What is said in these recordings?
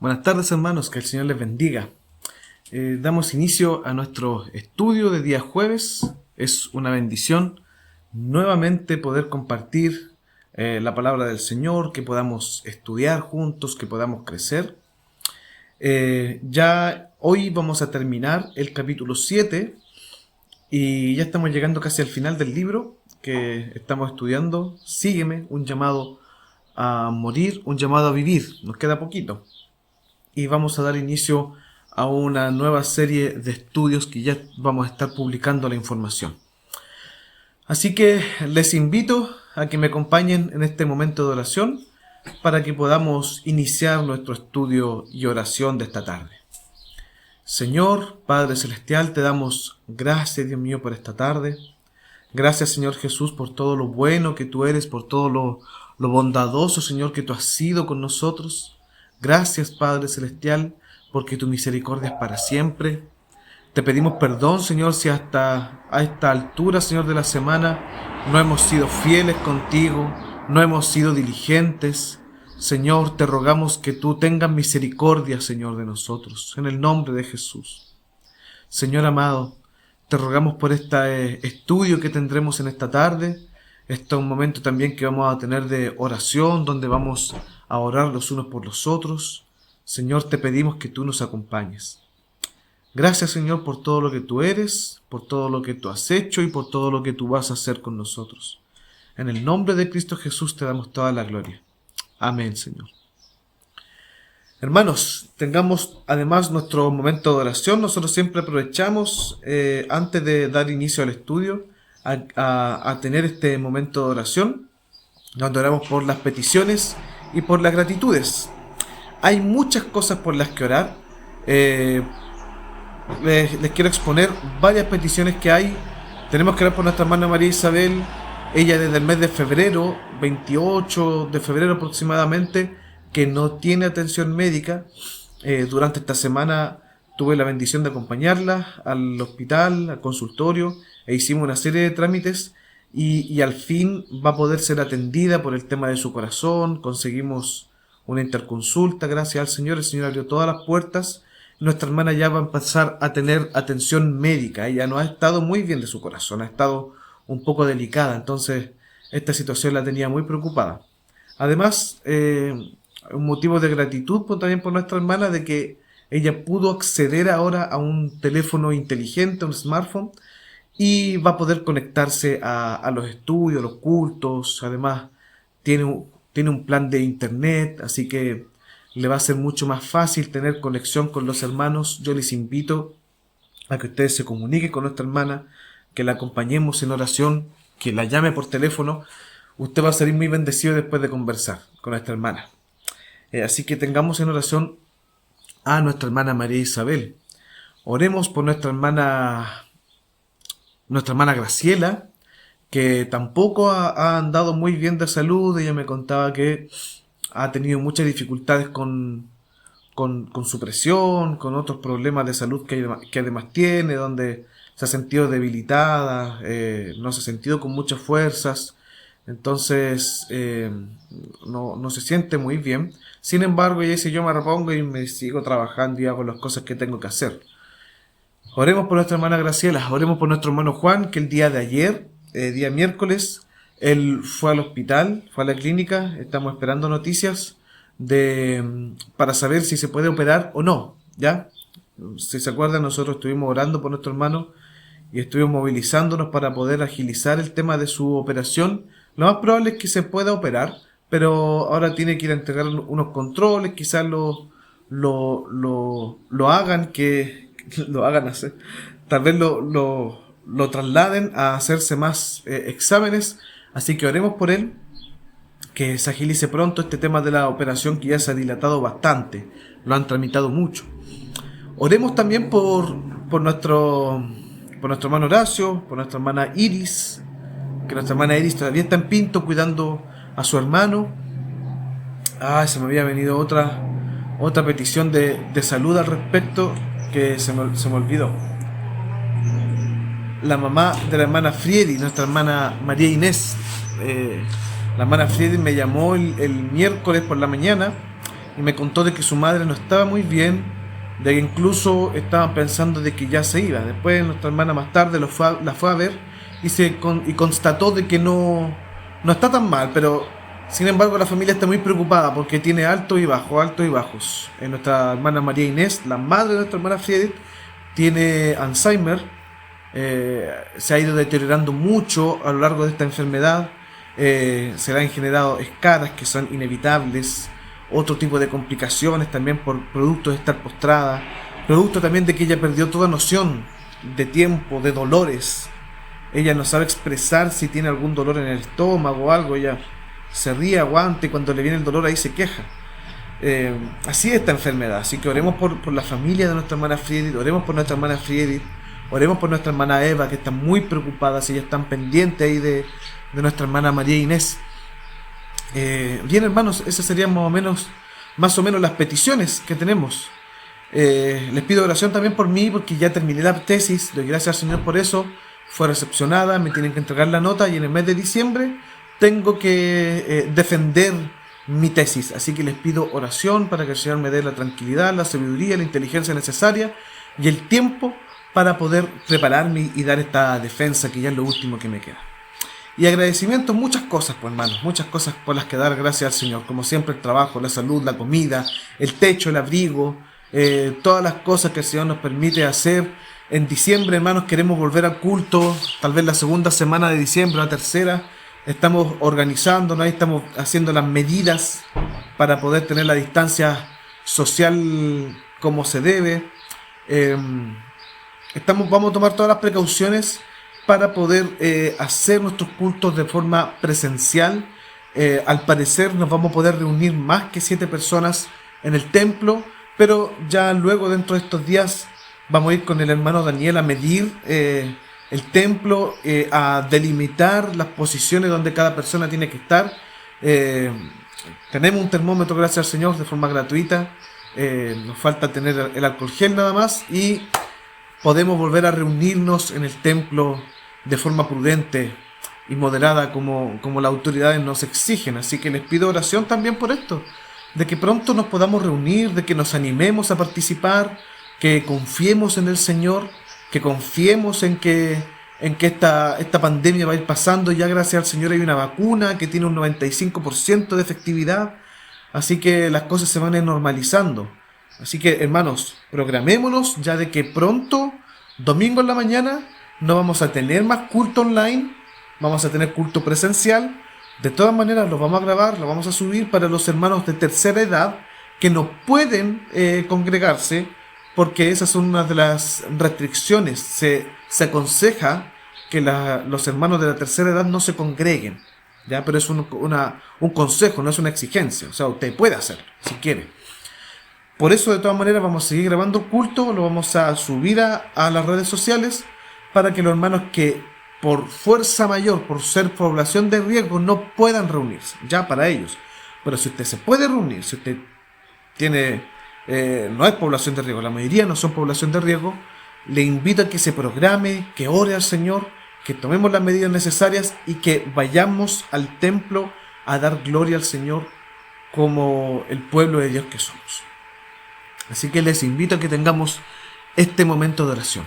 Buenas tardes, hermanos, que el Señor les bendiga. Damos inicio a nuestro estudio de día jueves. Es una bendición nuevamente poder compartir la palabra del Señor, que podamos estudiar juntos, que podamos crecer. Ya hoy vamos a terminar el capítulo 7 y ya estamos llegando casi al final del libro que estamos estudiando. Sígueme, un llamado a morir, un llamado a vivir. Nos queda poquito. Y vamos a dar inicio a una nueva serie de estudios que ya vamos a estar publicando la información. Así que les invito a que me acompañen en este momento de oración para que podamos iniciar nuestro estudio y oración de esta tarde. Señor, Padre Celestial, te damos gracias, Dios mío, por esta tarde. Gracias, Señor Jesús, por todo lo bueno que tú eres, por todo lo bondadoso, Señor, que tú has sido con nosotros. Gracias, Padre Celestial, porque tu misericordia es para siempre. Te pedimos perdón, Señor, si hasta a esta altura, Señor, de la semana no hemos sido fieles contigo, no hemos sido diligentes. Señor, te rogamos que tú tengas misericordia, Señor, de nosotros, en el nombre de Jesús. Señor amado, te rogamos por este estudio que tendremos en esta tarde. Este es un momento también que vamos a tener de oración, donde vamos a orar los unos por los otros. Señor, te pedimos que tú nos acompañes. Gracias, Señor, por todo lo que tú eres, por todo lo que tú has hecho y por todo lo que tú vas a hacer con nosotros. En el nombre de Cristo Jesús te damos toda la gloria. Amén, Señor. Hermanos, tengamos además nuestro momento de oración. Nosotros siempre aprovechamos, antes de dar inicio al estudio, a tener este momento de oración, donde oramos por las peticiones y por las gratitudes. Hay muchas cosas por las que orar. Les quiero exponer varias peticiones que hay. Tenemos que orar por nuestra hermana María Isabel. Ella desde el mes de febrero, 28 de febrero aproximadamente, que no tiene atención médica. Durante esta semana tuve la bendición de acompañarla al hospital, al consultorio, e hicimos una serie de trámites y al fin va a poder ser atendida por el tema de su corazón. Conseguimos una interconsulta, gracias al Señor. El Señor abrió todas las puertas. Nuestra hermana ya va a empezar a tener atención médica. Ella no ha estado muy bien de su corazón, ha estado un poco delicada, entonces esta situación la tenía muy preocupada. Además, un motivo de gratitud también por nuestra hermana, de que ella pudo acceder ahora a un teléfono inteligente, un smartphone, y va a poder conectarse a los estudios, a los cultos. Además, tiene un plan de internet, así que le va a ser mucho más fácil tener conexión con los hermanos. Yo les invito a que ustedes se comuniquen con nuestra hermana, que la acompañemos en oración, que la llame por teléfono. Usted va a salir muy bendecido después de conversar con nuestra hermana. Así que tengamos en oración a nuestra hermana María Isabel. Oremos por nuestra hermana Graciela, que tampoco ha andado muy bien de salud. Ella me contaba que ha tenido muchas dificultades con su presión, con otros problemas de salud que además tiene, donde se ha sentido debilitada, no se ha sentido con muchas fuerzas. Entonces no se siente muy bien. Sin embargo, ella dice: yo me repongo y me sigo trabajando y hago las cosas que tengo que hacer. Oremos por nuestra hermana Graciela. Oremos por nuestro hermano Juan, que el día de ayer, día miércoles, él fue al hospital, fue a la clínica. Estamos esperando noticias para saber si se puede operar o no, ¿ya? Si se acuerdan, nosotros estuvimos orando por nuestro hermano y estuvimos movilizándonos para poder agilizar el tema de su operación. Lo más probable es que se pueda operar, pero ahora tiene que ir a entregar unos controles. Quizás lo hagan hacer. Tal vez lo trasladen a hacerse más exámenes. Así que oremos por él, que se agilice pronto este tema de la operación, que ya se ha dilatado bastante. Lo han tramitado mucho. Oremos también por nuestro hermano Horacio, por nuestra hermana Iris, que nuestra hermana Iris todavía está en Pinto cuidando a su hermano. Se me había venido otra petición de salud al respecto, que se me olvidó. La mamá de la hermana Friedi, nuestra hermana María Inés. La hermana Friedi me llamó el miércoles por la mañana y me contó de que su madre no estaba muy bien, de que incluso estaban pensando de que ya se iba. Después nuestra hermana más tarde la fue a ver y constató de que no está tan mal, pero sin embargo la familia está muy preocupada porque tiene altos y bajos. Nuestra hermana María Inés, la madre de nuestra hermana Friedrich, tiene Alzheimer, se ha ido deteriorando mucho a lo largo de esta enfermedad, se le han generado escaras que son inevitables, otro tipo de complicaciones también por producto de estar postrada, producto también de que ella perdió toda noción de tiempo, de dolores. Ella no sabe expresar si tiene algún dolor en el estómago o algo, ella se ríe, aguanta, y cuando le viene el dolor ahí se queja. Así es esta enfermedad, así que oremos por la familia de nuestra hermana Friedrich, oremos por nuestra hermana Friedrich, oremos por nuestra hermana Eva, que está muy preocupada, si ella están pendientes ahí de nuestra hermana María Inés. Bien, hermanos, esas serían más o menos las peticiones que tenemos. Les pido oración también por mí, porque ya terminé la tesis, doy gracias al Señor por eso, fue recepcionada, me tienen que entregar la nota y en el mes de diciembre tengo que defender mi tesis, así que les pido oración para que el Señor me dé la tranquilidad, la sabiduría, la inteligencia necesaria y el tiempo para poder prepararme y dar esta defensa, que ya es lo último que me queda. Y agradecimiento, muchas cosas, pues hermanos, muchas cosas por las que dar gracias al Señor, como siempre el trabajo, la salud, la comida, el techo, el abrigo, todas las cosas que el Señor nos permite hacer. En diciembre, hermanos, queremos volver al culto, tal vez la segunda semana de diciembre, la tercera. Estamos organizándonos, estamos haciendo las medidas para poder tener la distancia social como se debe. Vamos a tomar todas las precauciones para poder hacer nuestros cultos de forma presencial. Al parecer nos vamos a poder reunir más que 7 personas en el templo, pero ya luego, dentro de estos días, vamos a ir con el hermano Daniel a medir el templo, a delimitar las posiciones donde cada persona tiene que estar. Tenemos un termómetro, gracias al Señor, de forma gratuita. Nos falta tener el alcohol gel nada más y podemos volver a reunirnos en el templo de forma prudente y moderada como las autoridades nos exigen. Así que les pido oración también por esto, de que pronto nos podamos reunir, de que nos animemos a participar, que confiemos en el Señor, que confiemos en que esta pandemia va a ir pasando. Ya gracias al Señor hay una vacuna que tiene un 95% de efectividad, así que las cosas se van a ir normalizando. Así que, hermanos, programémonos ya de que pronto, domingo en la mañana, no vamos a tener más culto online, vamos a tener culto presencial. De todas maneras, lo vamos a grabar, lo vamos a subir para los hermanos de tercera edad que no pueden congregarse, porque esas son una de las restricciones. Se aconseja que los hermanos de la tercera edad no se congreguen, ¿ya? Pero es un consejo, no es una exigencia. O sea, usted puede hacerlo si quiere. Por eso, de todas maneras, vamos a seguir grabando el culto, lo vamos a subir a las redes sociales para que los hermanos que por fuerza mayor, por ser población de riesgo, no puedan reunirse, ya para ellos. Pero si usted se puede reunir, si usted no es población de riesgo, la mayoría no son población de riesgo, le invito a que se programe, que ore al Señor, que tomemos las medidas necesarias y que vayamos al templo a dar gloria al Señor como el pueblo de Dios que somos. Así que les invito a que tengamos este momento de oración.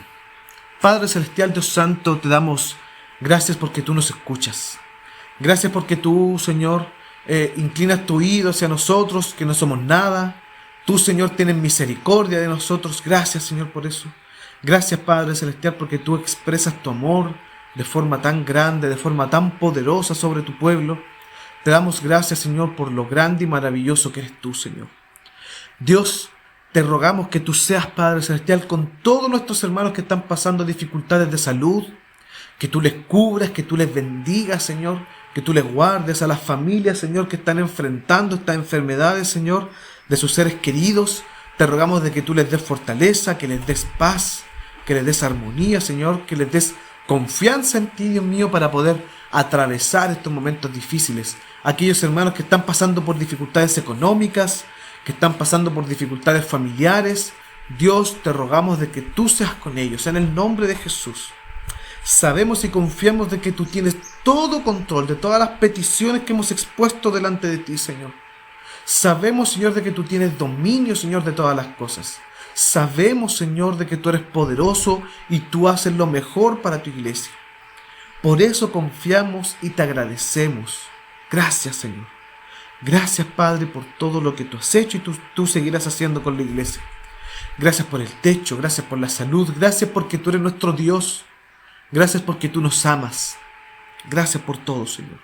Padre Celestial, Dios Santo, te damos gracias porque tú nos escuchas. Gracias porque tú, Señor, inclinas tu oído hacia nosotros, que no somos nada. Tú, Señor, tienes misericordia de nosotros. Gracias, Señor, por eso. Gracias, Padre Celestial, porque tú expresas tu amor de forma tan grande, de forma tan poderosa sobre tu pueblo. Te damos gracias, Señor, por lo grande y maravilloso que eres tú, Señor. Dios, te rogamos que tú seas, Padre Celestial, con todos nuestros hermanos que están pasando dificultades de salud, que tú les cubras, que tú les bendigas, Señor, que tú les guardes a las familias, Señor, que están enfrentando estas enfermedades, Señor, de sus seres queridos. Te rogamos de que tú les des fortaleza, que les des paz, que les des armonía, Señor, que les des confianza en ti, Dios mío, para poder atravesar estos momentos difíciles. Aquellos hermanos que están pasando por dificultades económicas, que están pasando por dificultades familiares, Dios, te rogamos de que tú seas con ellos, en el nombre de Jesús. Sabemos y confiamos de que tú tienes todo control de todas las peticiones que hemos expuesto delante de ti, Señor. Sabemos, Señor, de que tú tienes dominio, Señor, de todas las cosas. Sabemos, Señor, de que tú eres poderoso y tú haces lo mejor para tu iglesia. Por eso confiamos y te agradecemos. Gracias, Señor. Gracias, Padre, por todo lo que tú has hecho y tú seguirás haciendo con la iglesia. Gracias por el techo, gracias por la salud, gracias porque tú eres nuestro Dios. Gracias porque tú nos amas. Gracias por todo, Señor.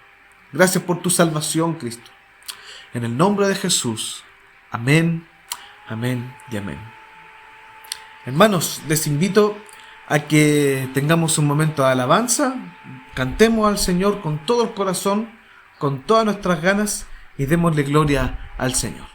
Gracias por tu salvación, Cristo. En el nombre de Jesús. Amén, amén y amén. Hermanos, les invito a que tengamos un momento de alabanza. Cantemos al Señor con todo el corazón, con todas nuestras ganas y démosle gloria al Señor.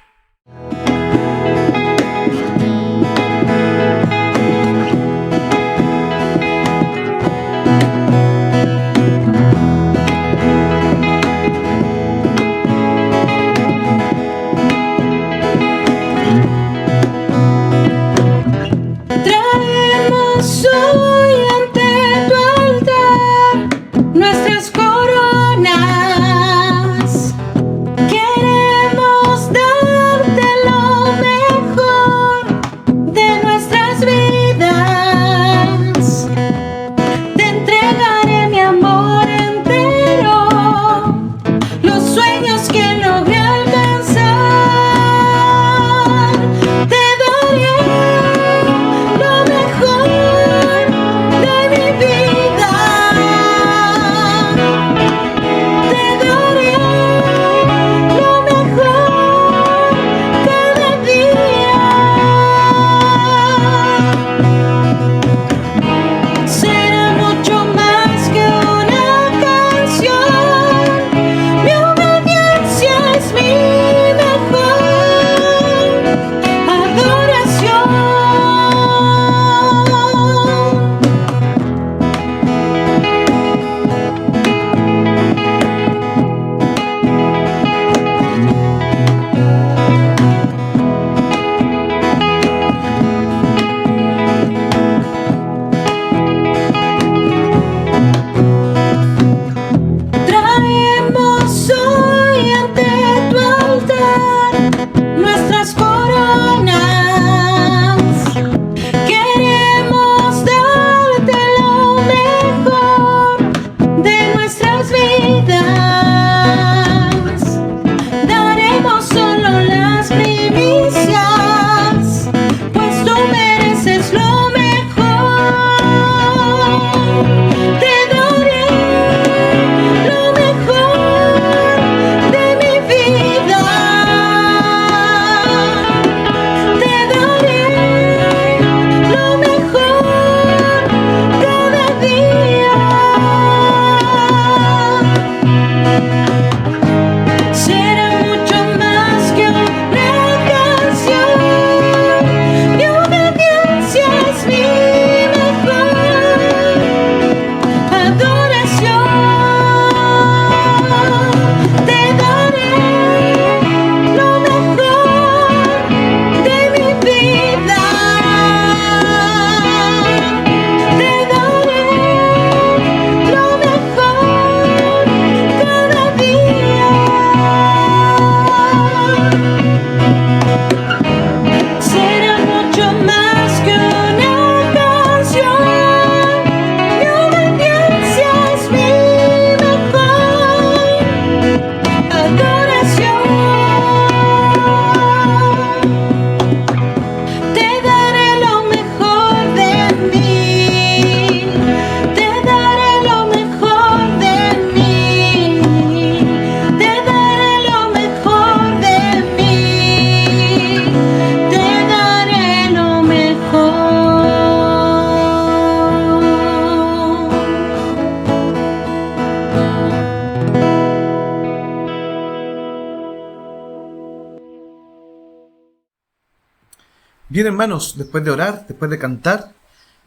Bien, hermanos, después de orar, después de cantar,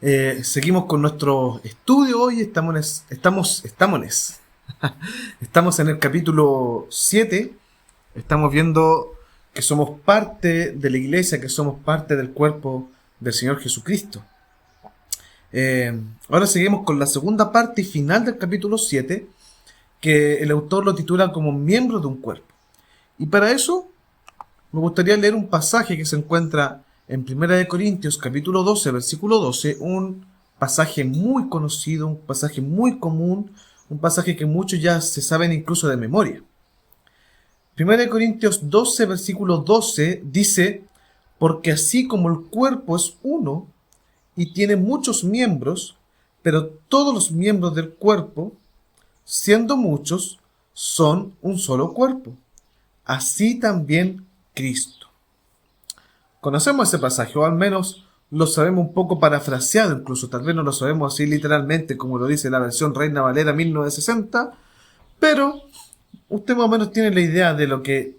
seguimos con nuestro estudio. Hoy estamos en el capítulo 7. Estamos viendo que somos parte de la iglesia, que somos parte del cuerpo del Señor Jesucristo. Ahora seguimos con la segunda parte y final del capítulo 7, que el autor lo titula como miembro de un cuerpo. Y para eso me gustaría leer un pasaje que se encuentra en 1 Corintios capítulo 12, versículo 12, un pasaje muy conocido, un pasaje muy común, un pasaje que muchos ya se saben incluso de memoria. 1 Corintios 12, versículo 12 dice: porque así como el cuerpo es uno y tiene muchos miembros, pero todos los miembros del cuerpo, siendo muchos, son un solo cuerpo. Así también Cristo. Conocemos ese pasaje, o al menos lo sabemos un poco parafraseado, incluso tal vez no lo sabemos así literalmente como lo dice la versión Reina Valera 1960, pero usted más o menos tiene la idea de lo que,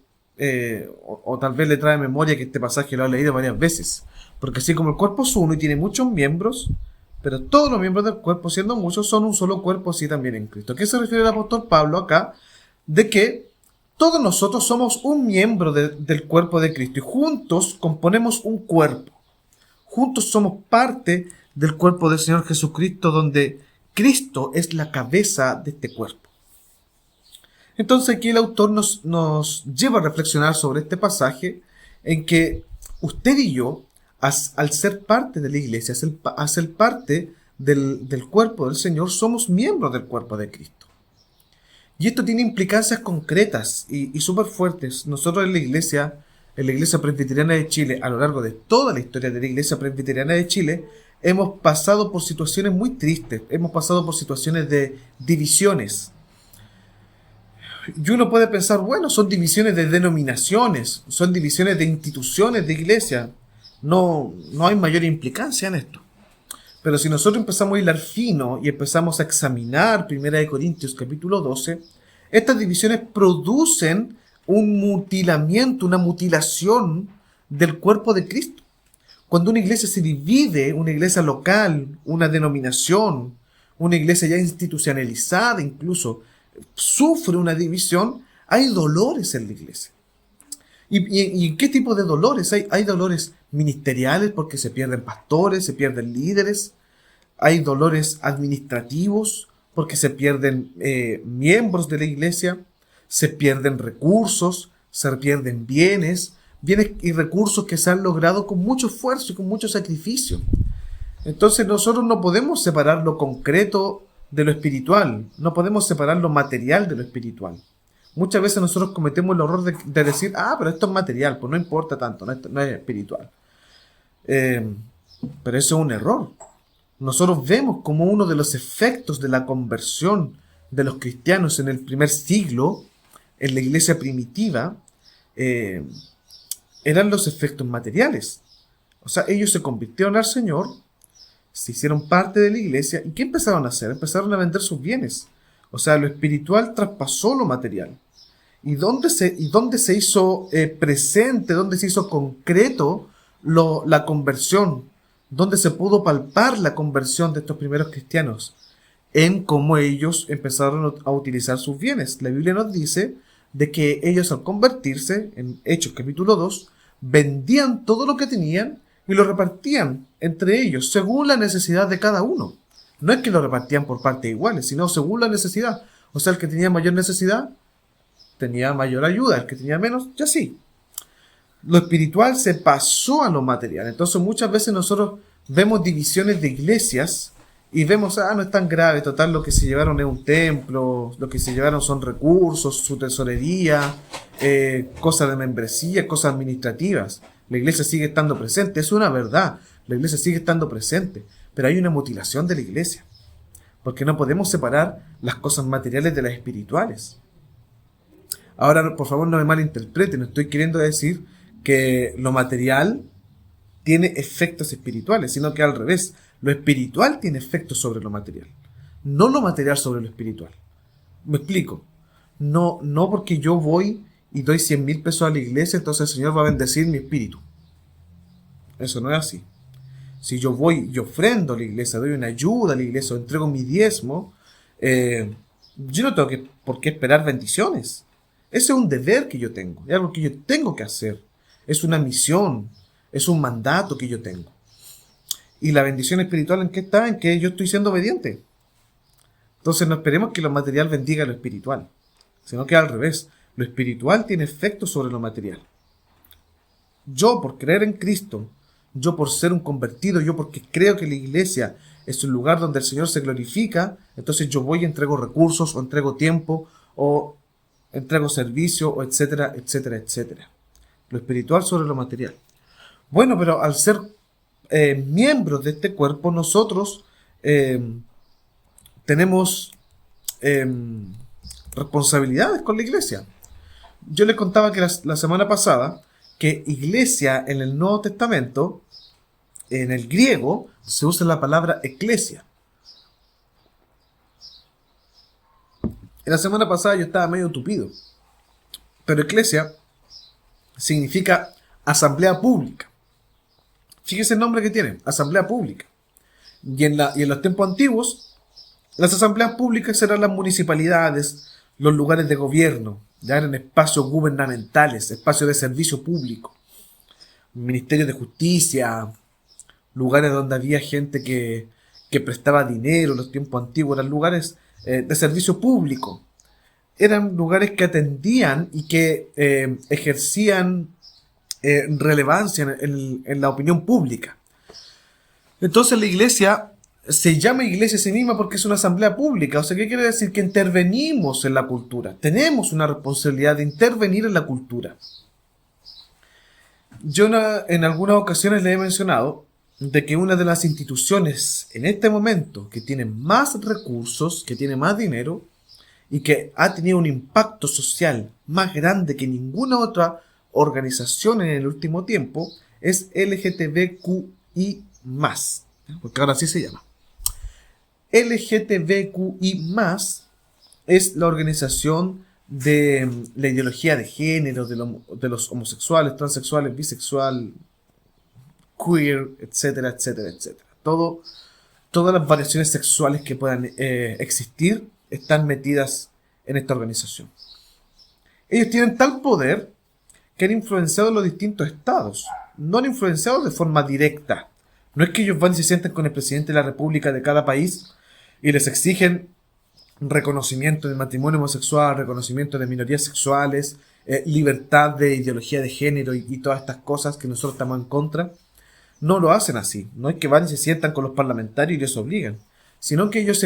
o tal vez le trae memoria que este pasaje lo ha leído varias veces. Porque así como el cuerpo es uno y tiene muchos miembros, pero todos los miembros del cuerpo, siendo muchos, son un solo cuerpo, así también en Cristo. ¿A qué se refiere el apóstol Pablo acá? De que todos nosotros somos un miembro del cuerpo de Cristo y juntos componemos un cuerpo. Juntos somos parte del cuerpo del Señor Jesucristo, donde Cristo es la cabeza de este cuerpo. Entonces aquí el autor nos lleva a reflexionar sobre este pasaje en que usted y yo, al ser parte de la iglesia, al ser parte del cuerpo del Señor, somos miembros del cuerpo de Cristo. Y esto tiene implicancias concretas y súper fuertes. Nosotros en la Iglesia Presbiteriana de Chile, a lo largo de toda la historia de la Iglesia Presbiteriana de Chile, hemos pasado por situaciones muy tristes, hemos pasado por situaciones de divisiones. Y uno puede pensar, bueno, son divisiones de denominaciones, son divisiones de instituciones de iglesia. No hay mayor implicancia en esto. Pero si nosotros empezamos a hilar fino y empezamos a examinar 1 Corintios capítulo 12, estas divisiones producen un mutilamiento, una mutilación del cuerpo de Cristo. Cuando una iglesia se divide, una iglesia local, una denominación, una iglesia ya institucionalizada incluso, sufre una división, hay dolores en la iglesia. ¿Y qué tipo de dolores? Hay dolores ministeriales porque se pierden pastores, se pierden líderes. Hay dolores administrativos porque se pierden miembros de la iglesia. Se pierden recursos, se pierden bienes y recursos que se han logrado con mucho esfuerzo y con mucho sacrificio. Entonces nosotros no podemos separar lo concreto de lo espiritual. No podemos separar lo material de lo espiritual. Muchas veces nosotros cometemos el error de decir, pero esto es material, pues no importa tanto, no es espiritual. Pero eso es un error. Nosotros vemos como uno de los efectos de la conversión de los cristianos en el primer siglo, en la iglesia primitiva, eran los efectos materiales. O sea, ellos se convirtieron al Señor, se hicieron parte de la iglesia, ¿y qué empezaron a hacer? Empezaron a vender sus bienes. O sea, lo espiritual traspasó lo material. ¿Y dónde se hizo presente, dónde se hizo concreto la conversión? ¿Dónde se pudo palpar la conversión de estos primeros cristianos? En cómo ellos empezaron a utilizar sus bienes. La Biblia nos dice de que ellos al convertirse, en Hechos capítulo 2, vendían todo lo que tenían y lo repartían entre ellos, según la necesidad de cada uno. No es que lo repartían por partes iguales, sino según la necesidad. O sea, el que tenía mayor necesidad tenía mayor ayuda, el que tenía menos, ya sí. Lo espiritual se pasó a lo material. Entonces muchas veces nosotros vemos divisiones de iglesias y vemos, no es tan grave, total lo que se llevaron es un templo, lo que se llevaron son recursos, su tesorería, cosas de membresía, cosas administrativas. La iglesia sigue estando presente, es una verdad, la iglesia sigue estando presente, pero hay una mutilación de la iglesia, porque no podemos separar las cosas materiales de las espirituales. Ahora, por favor, no me malinterpreten, no estoy queriendo decir que lo material tiene efectos espirituales, sino que al revés, lo espiritual tiene efectos sobre lo material, no lo material sobre lo espiritual. Me explico. No porque yo voy y doy 100.000 pesos a la iglesia, entonces el Señor va a bendecir mi espíritu. Eso no es así. Si yo voy y ofrendo a la iglesia, doy una ayuda a la iglesia, o entrego mi diezmo, yo no tengo por qué esperar bendiciones. Ese es un deber que yo tengo, es algo que yo tengo que hacer. Es una misión, es un mandato que yo tengo. Y la bendición espiritual, ¿en qué está? En que yo estoy siendo obediente. Entonces no esperemos que lo material bendiga lo espiritual, sino que al revés, lo espiritual tiene efecto sobre lo material. yo por creer en Cristo, yo por ser un convertido, yo porque creo que la iglesia es un lugar donde el Señor se glorifica, entonces yo voy y entrego recursos, o entrego tiempo, o entrego servicio, o etcétera, etcétera, etcétera. Lo espiritual sobre lo material. Bueno, pero al ser miembros de este cuerpo, nosotros tenemos responsabilidades con la iglesia. Yo les contaba que la semana pasada que iglesia en el Nuevo Testamento, en el griego, se usa la palabra eclesia. En la semana pasada yo estaba medio tupido, pero eclesia significa asamblea pública. Fíjese el nombre que tiene, asamblea pública. Y en los tiempos antiguos, las asambleas públicas eran las municipalidades, los lugares de gobierno, ya eran espacios gubernamentales, espacios de servicio público, ministerios de justicia, lugares donde había gente que prestaba dinero en los tiempos antiguos, eran lugares de servicio público. Eran lugares que atendían y que ejercían relevancia en la opinión pública. Entonces la iglesia se llama iglesia a sí misma porque es una asamblea pública. O sea, ¿qué quiere decir? Que intervenimos en la cultura. Tenemos una responsabilidad de intervenir en la cultura. Yo en algunas ocasiones le he mencionado de que una de las instituciones en este momento que tiene más recursos, que tiene más dinero y que ha tenido un impacto social más grande que ninguna otra organización en el último tiempo es LGTBQI+, porque ahora sí se llama. LGTBQI+, es la organización de la ideología de género, de los homosexuales, transexuales, bisexual, queer, etcétera, etcétera, etcétera. Todas las variaciones sexuales que puedan existir están metidas en esta organización. Ellos tienen tal poder que han influenciado los distintos estados. No han influenciado de forma directa. No es que ellos van y se sientan con el presidente de la república de cada país y les exigen reconocimiento del matrimonio homosexual, reconocimiento de minorías sexuales, libertad de ideología de género y todas estas cosas que nosotros estamos en contra. No lo hacen así. No es que van y se sientan con los parlamentarios y les obligan, sino que ellos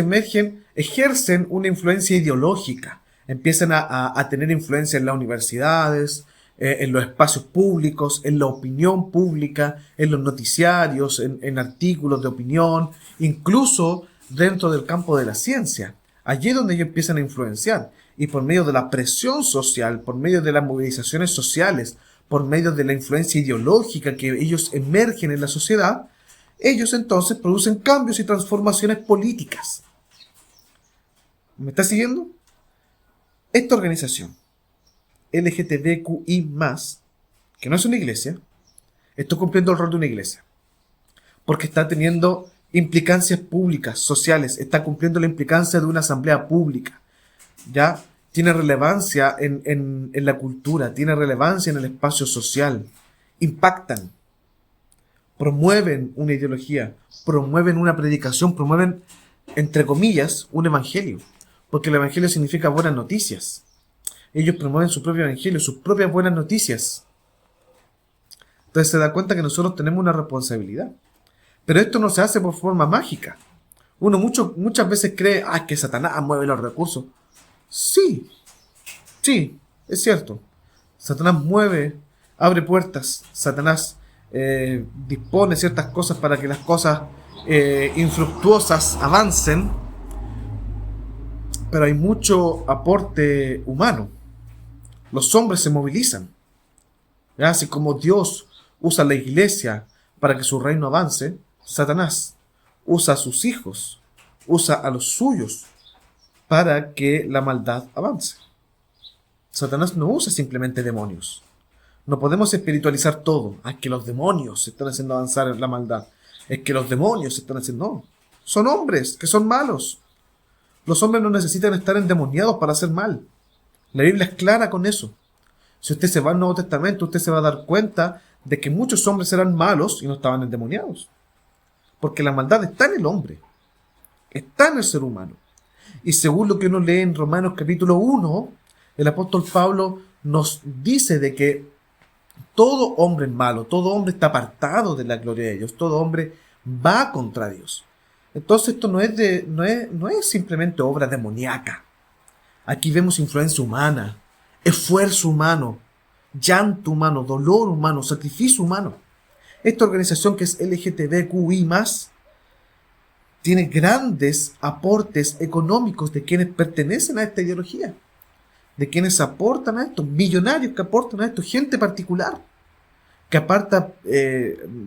ejercen una influencia ideológica. Empiezan a tener influencia en las universidades, en los espacios públicos, en la opinión pública, en los noticiarios, en artículos de opinión, incluso dentro del campo de la ciencia. Allí es donde ellos empiezan a influenciar. Y por medio de la presión social, por medio de las movilizaciones sociales, por medio de la influencia ideológica que ellos emergen en la sociedad, ellos entonces producen cambios y transformaciones políticas. ¿Me está siguiendo? Esta organización, LGTBQI+, que no es una iglesia, está cumpliendo el rol de una iglesia. Porque está teniendo implicancias públicas, sociales, está cumpliendo la implicancia de una asamblea pública. ¿Ya? Tiene relevancia en la cultura, tiene relevancia en el espacio social. Impactan, promueven una ideología, promueven una predicación, promueven, entre comillas, un evangelio. Porque el evangelio significa buenas noticias. Ellos promueven su propio evangelio, sus propias buenas noticias. Entonces se da cuenta que nosotros tenemos una responsabilidad. Pero esto no se hace por forma mágica. Uno muchas veces cree, que Satanás mueve los recursos. Sí, es cierto. Satanás mueve, abre puertas. Satanás dispone ciertas cosas para que las cosas infructuosas avancen. Pero hay mucho aporte humano. Los hombres se movilizan. ¿Ya? Así como Dios usa la iglesia para que su reino avance, Satanás usa a sus hijos, usa a los suyos para que la maldad avance. Satanás no usa simplemente demonios. No podemos espiritualizar todo. Es que los demonios están haciendo avanzar la maldad. Es que los demonios están haciendo... No. Son hombres que son malos. Los hombres no necesitan estar endemoniados para hacer mal. La Biblia es clara con eso. Si usted se va al Nuevo Testamento, usted se va a dar cuenta de que muchos hombres eran malos y no estaban endemoniados. Porque la maldad está en el hombre. Está en el ser humano. Y según lo que uno lee en Romanos capítulo 1, el apóstol Pablo nos dice de que Todo hombre es malo, todo hombre está apartado de la gloria de Dios, todo hombre va contra Dios. Entonces esto no es simplemente obra demoníaca. Aquí vemos influencia humana, esfuerzo humano, llanto humano, dolor humano, sacrificio humano. Esta organización que es LGTBQI+, tiene grandes aportes económicos de quienes pertenecen a esta ideología, de quienes aportan a esto, millonarios que aportan a esto, gente particular que aparta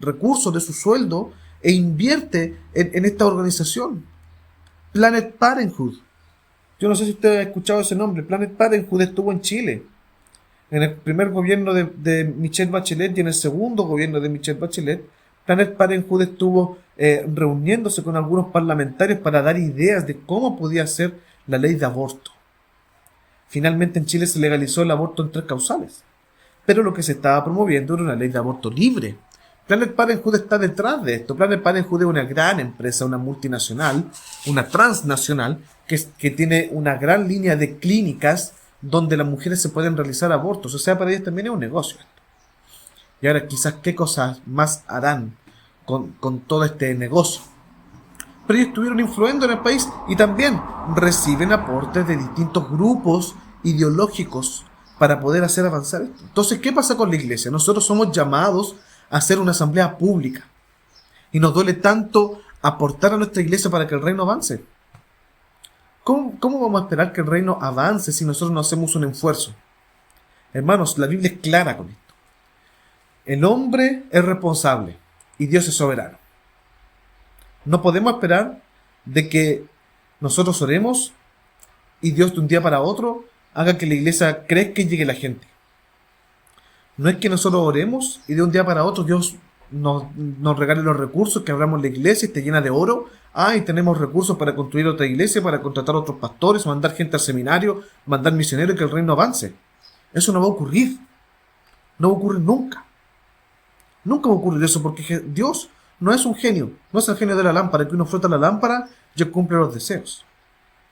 recursos de su sueldo e invierte en esta organización. Planet Parenthood. Yo no sé si usted ha escuchado ese nombre. Planet Parenthood estuvo en Chile en el primer gobierno de Michelle Bachelet y en el segundo gobierno de Michelle Bachelet. Planet Parenthood estuvo reuniéndose con algunos parlamentarios para dar ideas de cómo podía ser la ley de aborto. Finalmente en Chile se legalizó el aborto en 3 causales. Pero lo que se estaba promoviendo era una ley de aborto libre. Planet Parenthood está detrás de esto. Planet Parenthood es una gran empresa, una multinacional, una transnacional, que tiene una gran línea de clínicas donde las mujeres se pueden realizar abortos. O sea, para ellas también es un negocio esto. Y ahora quizás qué cosas más harán con todo este negocio. Pero ellos estuvieron influyendo en el país y también reciben aportes de distintos grupos ideológicos para poder hacer avanzar esto. Entonces, ¿qué pasa con la iglesia? Nosotros somos llamados a hacer una asamblea pública. Y nos duele tanto aportar a nuestra iglesia para que el reino avance. ¿Cómo vamos a esperar que el reino avance si nosotros no hacemos un esfuerzo? Hermanos, la Biblia es clara con esto. El hombre es responsable y Dios es soberano. No podemos esperar de que nosotros oremos y Dios de un día para otro haga que la iglesia crezca y llegue la gente. No es que nosotros oremos y de un día para otro Dios nos regale los recursos, que abramos la iglesia y esté llena de oro. Y tenemos recursos para construir otra iglesia, para contratar a otros pastores, mandar gente al seminario, mandar misioneros y que el reino avance. Eso no va a ocurrir. No va a ocurrir nunca. Nunca va a ocurrir eso porque Dios no es un genio. No es el genio de la lámpara, que uno frota la lámpara y cumple los deseos.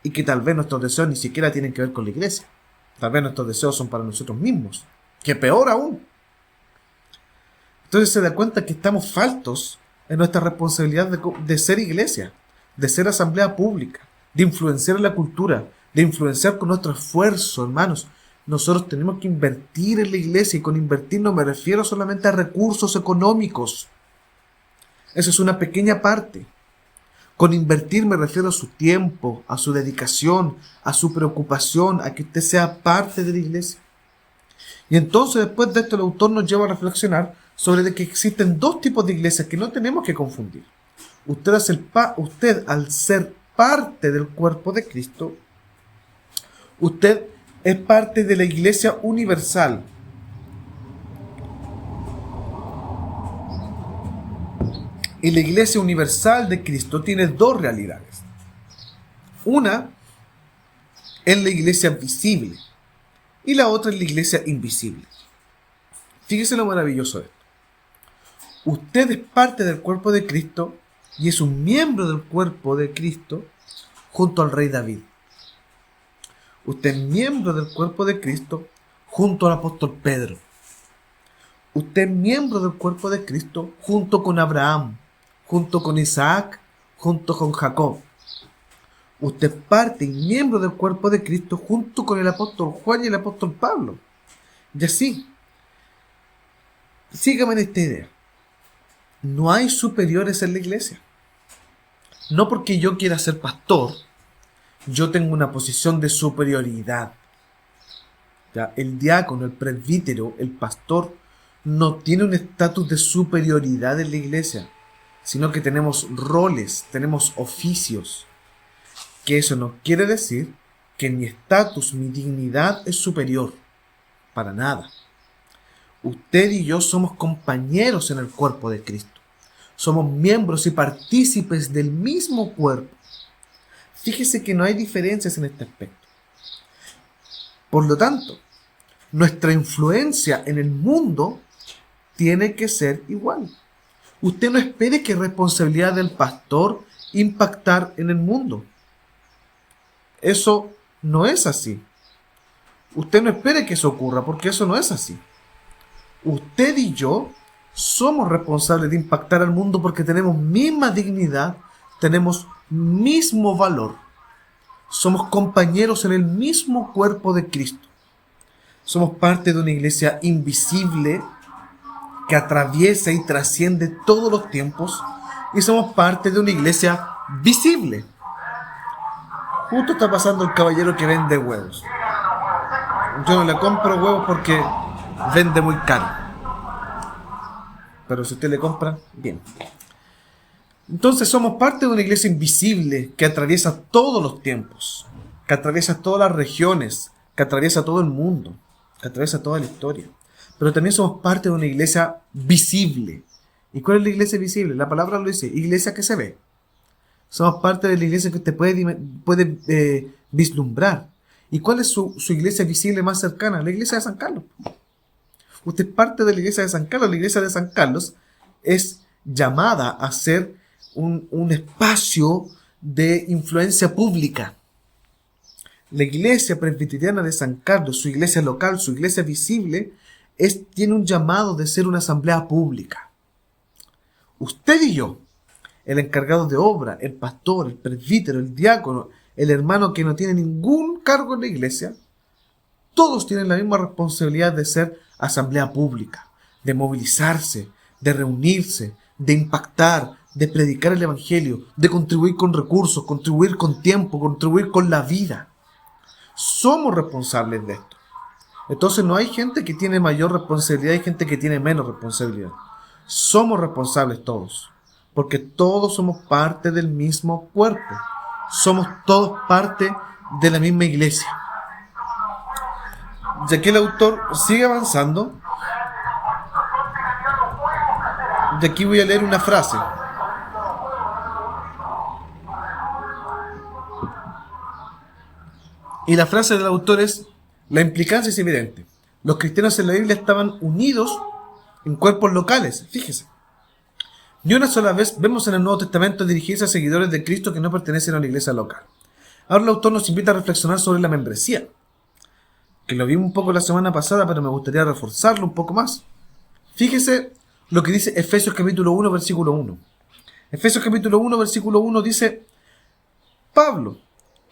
Y que tal vez nuestros deseos ni siquiera tienen que ver con la iglesia. Tal vez nuestros deseos son para nosotros mismos. Que peor aún. Entonces se da cuenta que estamos faltos en nuestra responsabilidad de ser iglesia, de ser asamblea pública, de influenciar la cultura, de influenciar con nuestro esfuerzo, hermanos. Nosotros tenemos que invertir en la iglesia, y con invertir no me refiero solamente a recursos económicos. Eso es una pequeña parte. Con invertir me refiero a su tiempo, a su dedicación, a su preocupación, a que usted sea parte de la iglesia. Y entonces después de esto el autor nos lleva a reflexionar sobre de que existen 2 tipos de iglesias que no tenemos que confundir. Usted al ser parte del cuerpo de Cristo, usted es parte de la iglesia universal. Y la iglesia universal de Cristo tiene 2 realidades. Una es la iglesia visible y la otra es la iglesia invisible. Fíjese lo maravilloso de esto. Usted es parte del cuerpo de Cristo y es un miembro del cuerpo de Cristo junto al rey David. Usted es miembro del cuerpo de Cristo junto al apóstol Pedro. Usted es miembro del cuerpo de Cristo junto con Abraham, junto con Isaac, junto con Jacob. Usted es parte y miembro del cuerpo de Cristo junto con el apóstol Juan y el apóstol Pablo. Y así, sígame en esta idea. No hay superiores en la iglesia. No porque yo quiera ser pastor, yo tengo una posición de superioridad. ¿Ya? El diácono, el presbítero, el pastor no tiene un estatus de superioridad en la iglesia, sino que tenemos roles, tenemos oficios. Que eso no quiere decir que mi estatus, mi dignidad es superior. Para nada. Usted y yo somos compañeros en el cuerpo de Cristo. Somos miembros y partícipes del mismo cuerpo. Fíjese que no hay diferencias en este aspecto. Por lo tanto, nuestra influencia en el mundo tiene que ser igual. Usted no espere que es responsabilidad del pastor impactar en el mundo. Eso no es así. Usted no espere que eso ocurra, porque eso no es así. Usted y yo somos responsables de impactar al mundo porque tenemos misma dignidad, tenemos mismo valor. Somos compañeros en el mismo cuerpo de Cristo. Somos parte de una iglesia invisible que atraviesa y trasciende todos los tiempos, y somos parte de una iglesia visible. Justo está pasando el caballero que vende huevos. Yo no le compro huevos porque vende muy caro. Pero si usted le compra, bien. Entonces somos parte de una iglesia invisible que atraviesa todos los tiempos, que atraviesa todas las regiones, que atraviesa todo el mundo, que atraviesa toda la historia. Pero también somos parte de una iglesia visible. ¿Y cuál es la iglesia visible? La palabra lo dice, iglesia que se ve. Somos parte de la iglesia que usted puede vislumbrar. ¿Y cuál es su iglesia visible más cercana? La iglesia de San Carlos. Usted es parte de la iglesia de San Carlos. La iglesia de San Carlos es llamada a ser un espacio de influencia pública. La iglesia presbiteriana de San Carlos, su iglesia local, su iglesia visible, tiene un llamado de ser una asamblea pública. Usted y yo, el encargado de obra, el pastor, el presbítero, el diácono, el hermano que no tiene ningún cargo en la iglesia, todos tienen la misma responsabilidad de ser asamblea pública, de movilizarse, de reunirse, de impactar, de predicar el evangelio, de contribuir con recursos, contribuir con tiempo, contribuir con la vida. Somos responsables de esto. Entonces no hay gente que tiene mayor responsabilidad y gente que tiene menos responsabilidad. Somos responsables todos, porque todos somos parte del mismo cuerpo. Somos todos parte de la misma iglesia. Ya que el autor sigue avanzando, de aquí voy a leer una frase. Y la frase del autor es: la implicancia es evidente. Los cristianos en la Biblia estaban unidos en cuerpos locales. Fíjese. Ni una sola vez vemos en el Nuevo Testamento dirigirse a seguidores de Cristo que no pertenecen a la iglesia local. Ahora el autor nos invita a reflexionar sobre la membresía, que lo vimos un poco la semana pasada, pero me gustaría reforzarlo un poco más. Fíjese lo que dice Efesios capítulo 1, versículo 1. Efesios capítulo 1, versículo 1 dice: Pablo,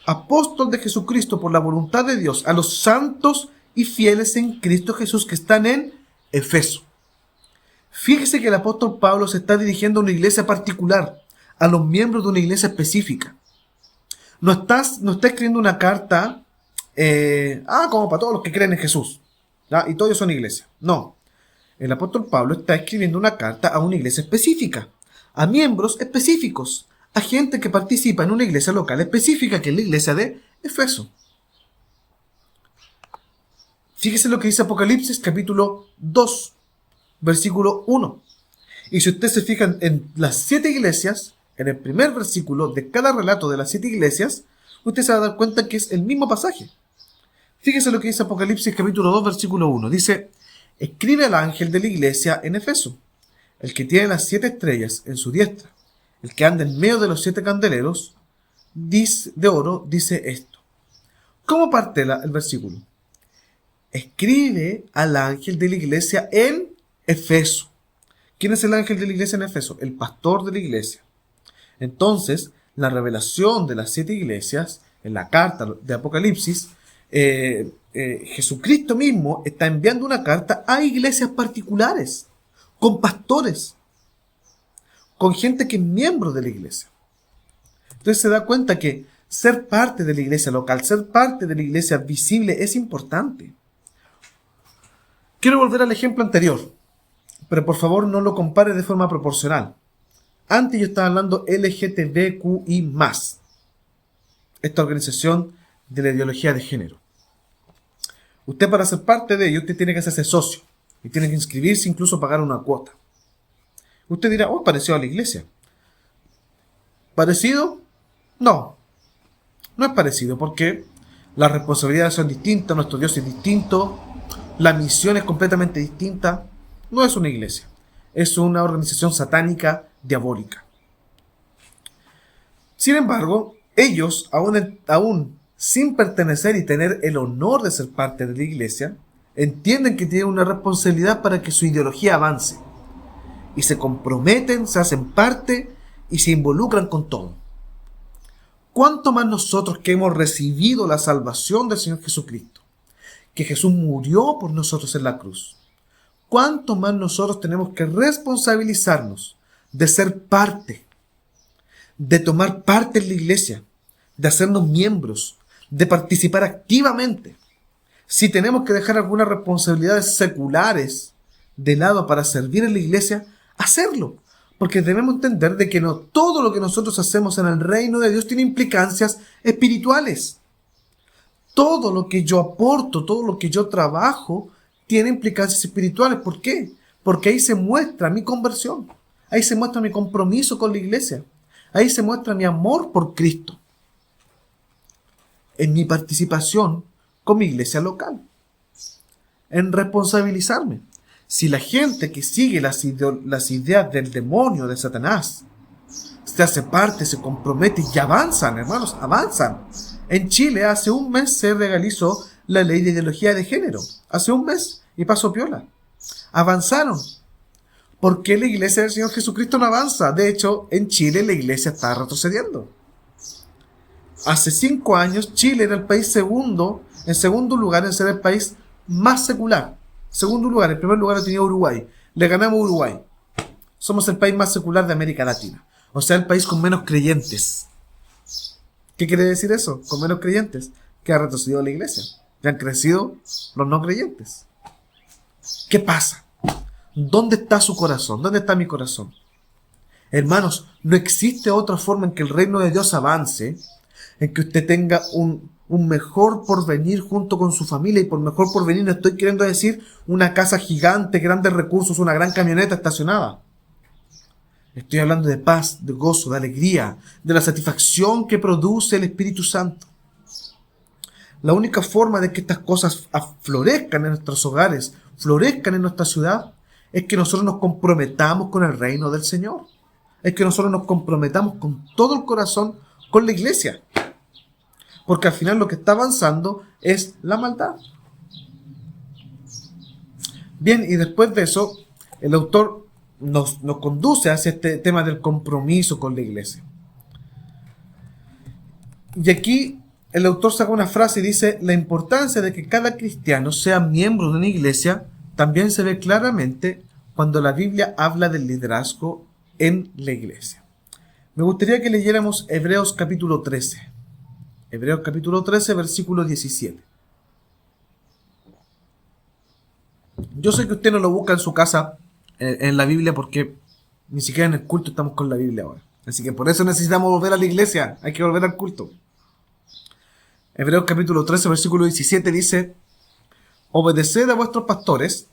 apóstol de Jesucristo por la voluntad de Dios, a los santos y fieles en Cristo Jesús que están en Efeso. Fíjese que el apóstol Pablo se está dirigiendo a una iglesia particular, a los miembros de una iglesia específica. No está escribiendo una carta como para todos los que creen en Jesús, ¿ya? Y todos ellos son iglesia. No. El apóstol Pablo está escribiendo una carta a una iglesia específica, a miembros específicos, a gente que participa en una iglesia local específica, que es la iglesia de Efeso. Fíjese lo que dice Apocalipsis capítulo 2, versículo 1. Y si usted se fija en las 7 iglesias, en el primer versículo de cada relato de las 7 iglesias, usted se va a dar cuenta que es el mismo pasaje. Fíjese lo que dice Apocalipsis capítulo 2, versículo 1. Dice: escribe al ángel de la iglesia en Efeso, el que tiene las 7 estrellas en su diestra, el que anda en medio de los 7 candeleros de oro, dice esto. ¿Cómo parte el versículo? Escribe al ángel de la iglesia en Efeso. ¿Quién es el ángel de la iglesia en Efeso? El pastor de la iglesia. Entonces, la revelación de las 7 iglesias, en la carta de Apocalipsis, Jesucristo mismo está enviando una carta a iglesias particulares, con pastores, con gente que es miembro de la iglesia. Entonces se da cuenta que ser parte de la iglesia local, ser parte de la iglesia visible es importante. Quiero volver al ejemplo anterior, pero por favor no lo compare de forma proporcional. Antes yo estaba hablando LGTBQI+, esta organización de la ideología de género. Usted, para ser parte de ello, usted tiene que hacerse socio y tiene que inscribirse, incluso pagar una cuota. Usted dirá: oh, parecido a la iglesia. ¿Parecido? No, no es parecido, porque las responsabilidades son distintas, nuestro Dios es distinto, la misión es completamente distinta. No es una iglesia, es una organización satánica, diabólica. Sin embargo, ellos, aún sin pertenecer y tener el honor de ser parte de la iglesia, entienden que tienen una responsabilidad para que su ideología avance. Y se comprometen, se hacen parte y se involucran con todo. ¿Cuánto más nosotros que hemos recibido la salvación del Señor Jesucristo? Que Jesús murió por nosotros en la cruz. ¿Cuánto más nosotros tenemos que responsabilizarnos de ser parte, de tomar parte en la iglesia, de hacernos miembros, de participar activamente? Si tenemos que dejar algunas responsabilidades seculares de lado para servir en la iglesia, hacerlo. Porque debemos entender de que no todo lo que nosotros hacemos en el reino de Dios tiene implicancias espirituales. Todo lo que yo aporto, todo lo que yo trabajo, tiene implicancias espirituales. ¿Por qué? Porque ahí se muestra mi conversión. Ahí se muestra mi compromiso con la iglesia. Ahí se muestra mi amor por Cristo. En mi participación con mi iglesia local. En responsabilizarme. Si la gente que sigue las ideas del demonio, de Satanás, se hace parte, se compromete y avanzan, hermanos, avanzan. En Chile hace un mes se legalizó la ley de ideología de género. Hace un mes y pasó piola. Avanzaron. ¿Por qué la iglesia del Señor Jesucristo no avanza? De hecho, en Chile la iglesia está retrocediendo. Hace 5 años Chile era el país en segundo lugar en ser el país más secular. Segundo lugar, en primer lugar lo tenía Uruguay. Le ganamos a Uruguay. Somos el país más secular de América Latina. O sea, el país con menos creyentes. ¿Qué quiere decir eso? Con menos creyentes. Que ha retrocedido la iglesia. Ya han crecido los no creyentes. ¿Qué pasa? ¿Dónde está su corazón? ¿Dónde está mi corazón? Hermanos, no existe otra forma en que el reino de Dios avance, en que usted tenga un mejor porvenir junto con su familia. Y por mejor porvenir no estoy queriendo decir una casa gigante, grandes recursos, una gran camioneta estacionada. Estoy hablando de paz, de gozo, de alegría, de la satisfacción que produce el Espíritu Santo. La única forma de que estas cosas florezcan en nuestros hogares, florezcan en nuestra ciudad, es que nosotros nos comprometamos con el reino del Señor. Es que nosotros nos comprometamos con todo el corazón con la iglesia. Porque al final lo que está avanzando es la maldad. Bien, y después de eso, el autor nos conduce hacia este tema del compromiso con la iglesia. Y aquí el autor saca una frase y dice: la importancia de que cada cristiano sea miembro de una iglesia también se ve claramente cuando la Biblia habla del liderazgo en la iglesia. Me gustaría que leyéramos Hebreos capítulo 13. Hebreos capítulo 13, versículo 17. Yo sé que usted no lo busca en su casa, en la Biblia, porque ni siquiera en el culto estamos con la Biblia ahora. Así que por eso necesitamos volver a la iglesia. Hay que volver al culto. Hebreos capítulo 13, versículo 17 dice: obedeced a vuestros pastores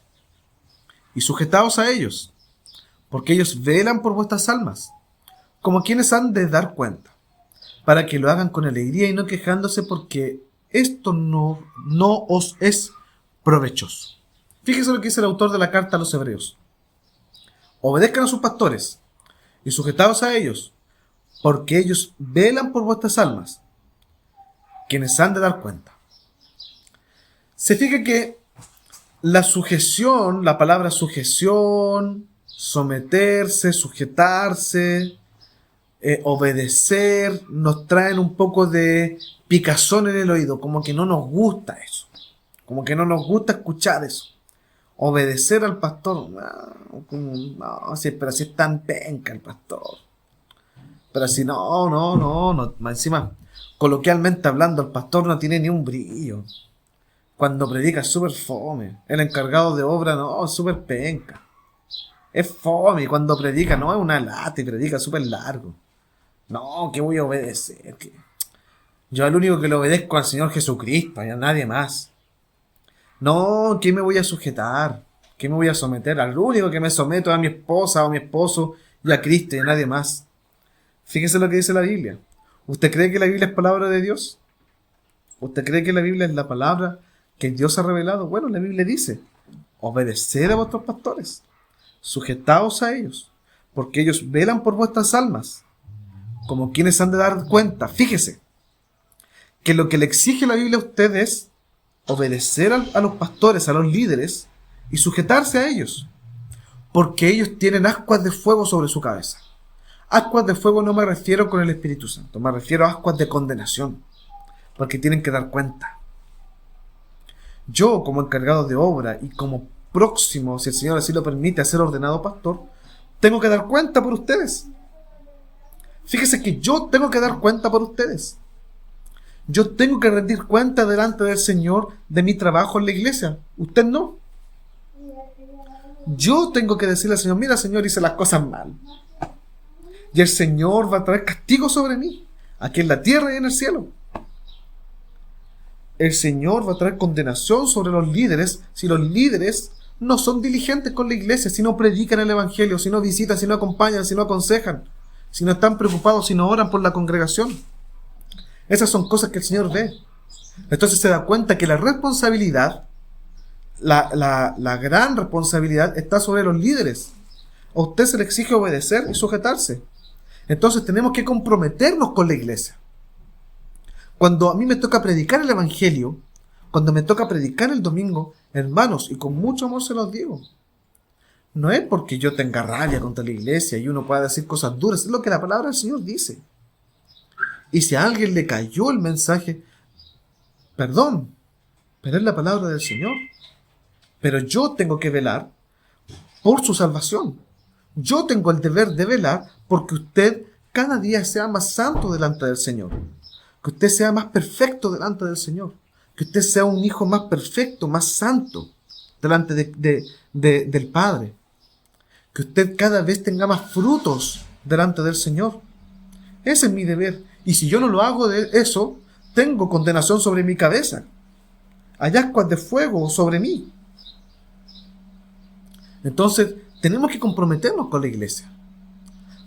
y sujetaos a ellos, porque ellos velan por vuestras almas, como quienes han de dar cuenta, para que lo hagan con alegría y no quejándose, porque esto no os es provechoso. Fíjese lo que dice el autor de la carta a los Hebreos: obedezcan a sus pastores y sujetaos a ellos, porque ellos velan por vuestras almas, quienes han de dar cuenta. Se fija que la sujeción, la palabra sujeción, someterse, sujetarse, obedecer, nos traen un poco de picazón en el oído, como que no nos gusta eso, como que no nos gusta escuchar eso. Obedecer al pastor, no, sí, pero si es tan penca el pastor, pero si no, encima, coloquialmente hablando, el pastor no tiene ni un brillo. Cuando predica es súper fome. El encargado de obra, no, es súper penca. Es fome. Cuando predica, no, es una lata y predica súper largo. No, ¿qué voy a obedecer? Yo al único que le obedezco al Señor Jesucristo, y a nadie más. No, ¿qué me voy a sujetar? ¿Qué me voy a someter? Al único que me someto es a mi esposa o a mi esposo y a Cristo y a nadie más. Fíjese lo que dice la Biblia. ¿Usted cree que la Biblia es palabra de Dios? ¿Usted cree que la Biblia es la palabra que Dios ha revelado? Bueno, la Biblia dice: obedeced a vuestros pastores, sujetaos a ellos, porque ellos velan por vuestras almas, como quienes han de dar cuenta. Fíjese que lo que le exige la Biblia a usted es obedecer a los pastores, a los líderes, y sujetarse a ellos, porque ellos tienen ascuas de fuego sobre su cabeza. Ascuas de fuego no me refiero con el Espíritu Santo, me refiero a ascuas de condenación, porque tienen que dar cuenta. Yo, como encargado de obra y como próximo, si el Señor así lo permite, a ser ordenado pastor, tengo que dar cuenta por ustedes. Fíjese que yo tengo que dar cuenta por ustedes. Yo tengo que rendir cuenta delante del Señor de mi trabajo en la iglesia. Usted no. Yo tengo que decirle al Señor, mira, Señor, hice las cosas mal. Y el Señor va a traer castigo sobre mí, aquí en la tierra y en el cielo. El Señor va a traer condenación sobre los líderes si los líderes no son diligentes con la iglesia, si no predican el Evangelio, si no visitan, si no acompañan, si no aconsejan, si no están preocupados, si no oran por la congregación. Esas son cosas que el Señor ve. Entonces se da cuenta que la responsabilidad, la gran responsabilidad está sobre los líderes. A usted se le exige obedecer y sujetarse. Entonces tenemos que comprometernos con la iglesia. Cuando a mí me toca predicar el Evangelio, cuando me toca predicar el domingo, hermanos, y con mucho amor se los digo, no es porque yo tenga rabia contra la iglesia y uno pueda decir cosas duras, es lo que la palabra del Señor dice. Y si a alguien le cayó el mensaje, perdón, pero es la palabra del Señor. Pero yo tengo que velar por su salvación. Yo tengo el deber de velar porque usted cada día sea más santo delante del Señor. Que usted sea más perfecto delante del Señor. Que usted sea un hijo más perfecto, más santo delante del Padre. Que usted cada vez tenga más frutos delante del Señor. Ese es mi deber. Y si yo no lo hago de eso, tengo condenación sobre mi cabeza. Hay ascuas de fuego sobre mí. Entonces, tenemos que comprometernos con la iglesia.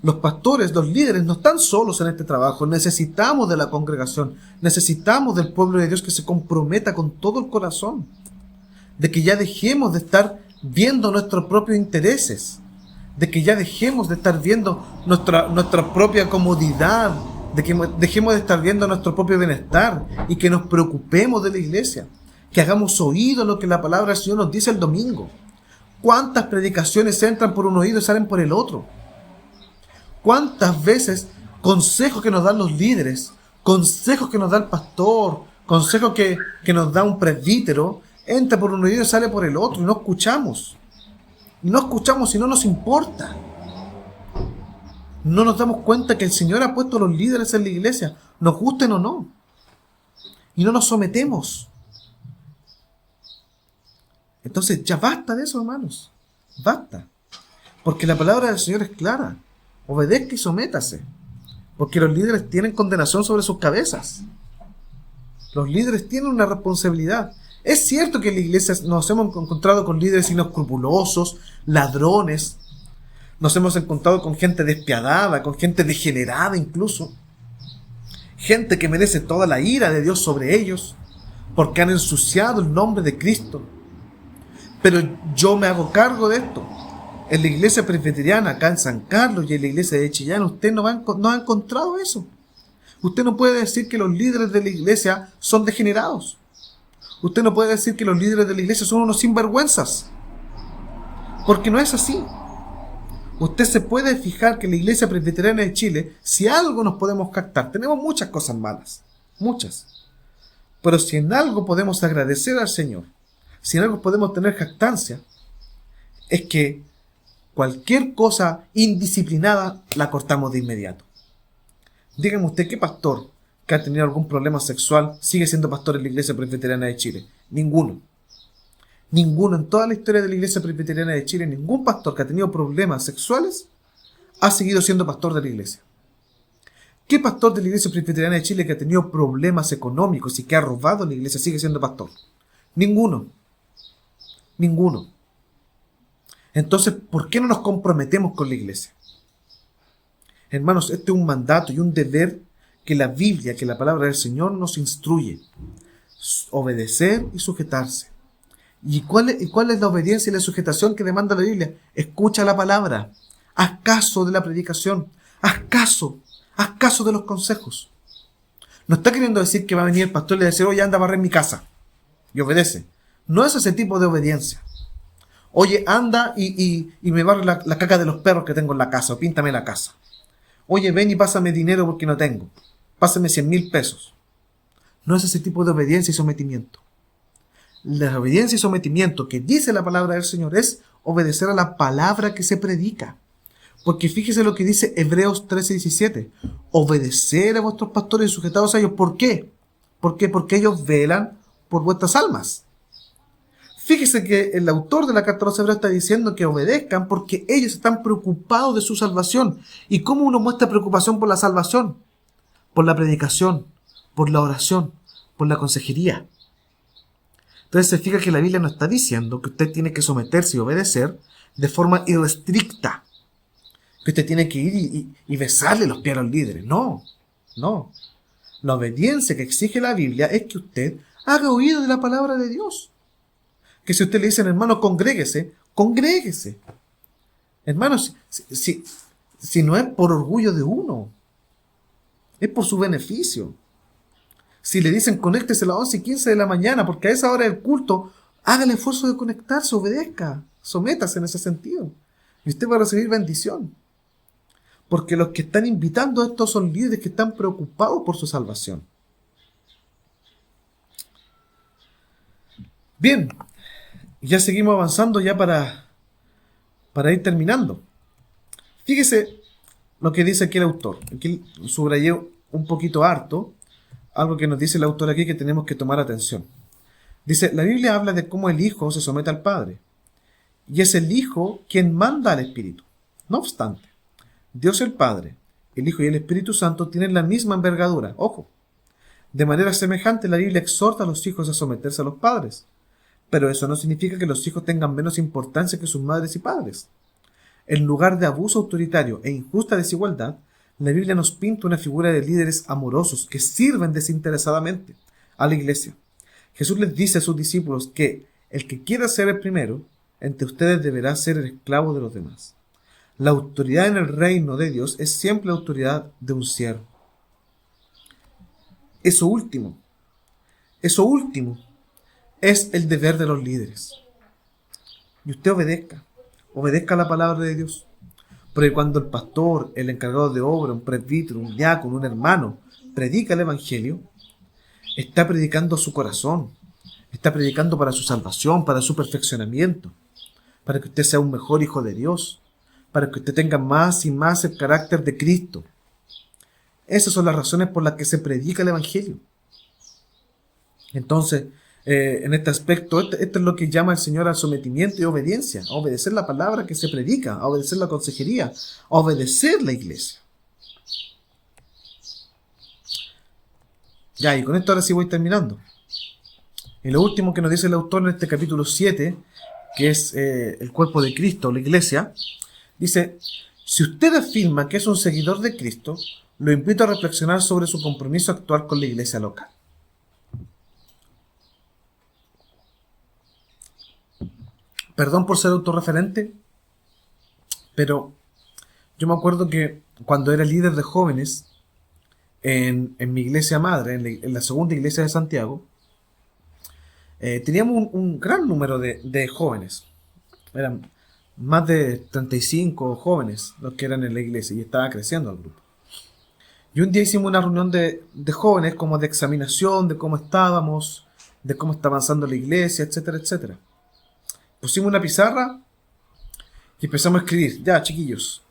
Los pastores, los líderes no están solos en este trabajo. Necesitamos de la congregación. Necesitamos del pueblo de Dios que se comprometa con todo el corazón. De que ya dejemos de estar viendo nuestros propios intereses. De que ya dejemos de estar viendo nuestra propia comodidad. De que dejemos de estar viendo nuestro propio bienestar. Y que nos preocupemos de la iglesia. Que hagamos oído lo que la palabra del Señor nos dice el domingo. ¿Cuántas predicaciones entran por un oído y salen por el otro? ¿Cuántas veces consejos que nos dan los líderes, consejos que nos da el pastor, consejos que nos da un presbítero, entra por un oído y sale por el otro y no escuchamos? Y no escuchamos y no nos importa. No nos damos cuenta que el Señor ha puesto a los líderes en la iglesia, nos gusten o no. Y no nos sometemos. Entonces ya basta de eso, hermanos. Basta. Porque la palabra del Señor es clara. Obedezca y sométase. Porque los líderes tienen condenación sobre sus cabezas. Los líderes tienen una responsabilidad. Es cierto que en la iglesia nos hemos encontrado con líderes inescrupulosos, ladrones. Nos hemos encontrado con gente despiadada, con gente degenerada incluso. Gente que merece toda la ira de Dios sobre ellos, porque han ensuciado el nombre de Cristo. Pero yo me hago cargo de esto. En la iglesia presbiteriana, acá en San Carlos y en la iglesia de Chillán, usted no ha encontrado eso. Usted no puede decir que los líderes de la iglesia son degenerados. Usted no puede decir que los líderes de la iglesia son unos sinvergüenzas. Porque no es así. Usted se puede fijar que en la iglesia presbiteriana de Chile, si algo nos podemos captar, tenemos muchas cosas malas. Muchas. Pero si en algo podemos agradecer al Señor, si en algo podemos tener jactancia, es que cualquier cosa indisciplinada la cortamos de inmediato. Dígame usted, ¿qué pastor que ha tenido algún problema sexual sigue siendo pastor en la iglesia presbiteriana de Chile? Ninguno. Ninguno en toda la historia de la iglesia presbiteriana de Chile, ningún pastor que ha tenido problemas sexuales ha seguido siendo pastor de la iglesia. ¿Qué pastor de la iglesia presbiteriana de Chile que ha tenido problemas económicos y que ha robado la iglesia sigue siendo pastor? Ninguno. Ninguno. Entonces, ¿por qué no nos comprometemos con la iglesia? Hermanos, este es un mandato y un deber que la Biblia, que la palabra del Señor nos instruye. Obedecer y sujetarse. ¿Y cuál es la obediencia y la sujetación que demanda la Biblia? Escucha la palabra. Haz caso de la predicación. Haz caso de los consejos. No está queriendo decir que va a venir el pastor y le va a decir, oye, anda a barrer mi casa. y obedece. No es ese tipo de obediencia. Oye, anda y me barre la caca de los perros que tengo en la casa, o píntame la casa. Oye, ven y pásame dinero porque no tengo. Pásame 100.000 pesos. No es ese tipo de obediencia y sometimiento. La obediencia y sometimiento que dice la palabra del Señor es obedecer a la palabra que se predica. Porque fíjese lo que dice Hebreos 13:17. Obedecer a vuestros pastores y sujetados a ellos. ¿Por qué? ¿Por qué? Porque ellos velan por vuestras almas. Fíjese que el autor de la carta a los Hebreos está diciendo que obedezcan porque ellos están preocupados de su salvación. ¿Y cómo uno muestra preocupación por la salvación? Por la predicación, por la oración, por la consejería. Entonces se fija que la Biblia no está diciendo que usted tiene que someterse y obedecer de forma irrestricta. Que usted tiene que ir y besarle los pies a los líderes. No, no. La obediencia que exige la Biblia es que usted haga oído de la palabra de Dios. Que si usted le dice, hermano, congréguese, congréguese. Hermanos, si no es por orgullo de uno, es por su beneficio. Si le dicen, conéctese a las 11:15 de la mañana, porque a esa hora del culto, haga el esfuerzo de conectarse, obedezca, sométase en ese sentido. Y usted va a recibir bendición. Porque los que están invitando a estos son líderes que están preocupados por su salvación. Bien, ya seguimos avanzando ya para ir terminando. Fíjese lo que dice aquí el autor. Aquí subrayé un poquito harto algo que nos dice el autor aquí que tenemos que tomar atención. Dice, la Biblia habla de cómo el Hijo se somete al Padre. Y es el Hijo quien manda al Espíritu. No obstante, Dios el Padre, el Hijo y el Espíritu Santo tienen la misma envergadura. Ojo. De manera semejante, la Biblia exhorta a los hijos a someterse a los padres. Pero eso no significa que los hijos tengan menos importancia que sus madres y padres. En lugar de abuso autoritario e injusta desigualdad, la Biblia nos pinta una figura de líderes amorosos que sirven desinteresadamente a la iglesia. Jesús les dice a sus discípulos que el que quiera ser el primero, entre ustedes deberá ser el esclavo de los demás. La autoridad en el reino de Dios es siempre la autoridad de un siervo. Eso último es el deber de los líderes. Y usted obedezca la palabra de Dios. Porque cuando el pastor, el encargado de obra, un presbítero, un diácono, un hermano, predica el evangelio, está predicando a su corazón, está predicando para su salvación, para su perfeccionamiento, para que usted sea un mejor hijo de Dios, para que usted tenga más y más el carácter de Cristo. Esas son las razones por las que se predica el evangelio. Entonces, en este aspecto, esto es lo que llama el Señor al sometimiento y obediencia, a obedecer la palabra que se predica, a obedecer la consejería, a obedecer la iglesia. Ya, y con esto ahora sí voy terminando. Y lo último que nos dice el autor en este capítulo 7, que es el cuerpo de Cristo, la iglesia, dice, si usted afirma que es un seguidor de Cristo, lo invito a reflexionar sobre su compromiso actual con la iglesia local. Perdón por ser autorreferente, pero yo me acuerdo que cuando era líder de jóvenes en mi iglesia madre, en la segunda iglesia de Santiago, teníamos un gran número de jóvenes. Eran más de 35 jóvenes los que eran en la iglesia y estaba creciendo el grupo. Y un día hicimos una reunión de jóvenes como de examinación, de cómo estábamos, de cómo está avanzando la iglesia, etcétera, etcétera. Pusimos una pizarra y empezamos a escribir, ya chiquillos,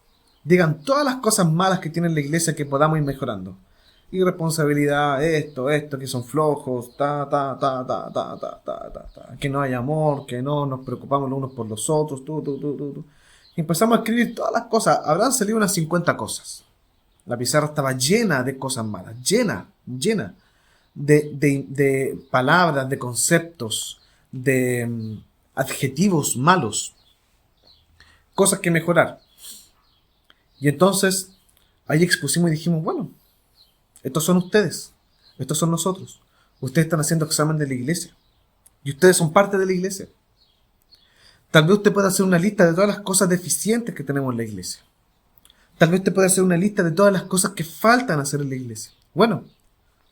digan todas las cosas malas que tiene la iglesia que podamos ir mejorando. Irresponsabilidad, esto, que son flojos, que no hay amor, que no nos preocupamos los unos por los otros, Y empezamos a escribir todas las cosas, habrán salido unas 50 cosas. La pizarra estaba llena de cosas malas, llena de palabras, de conceptos, de adjetivos malos, cosas que mejorar. Y entonces ahí expusimos y dijimos, bueno, estos son ustedes, estos son nosotros, ustedes están haciendo examen de la iglesia y ustedes son parte de la iglesia. Tal vez usted pueda hacer una lista de todas las cosas deficientes que tenemos en la iglesia. Tal vez usted pueda hacer una lista de todas las cosas que faltan hacer en la iglesia. Bueno,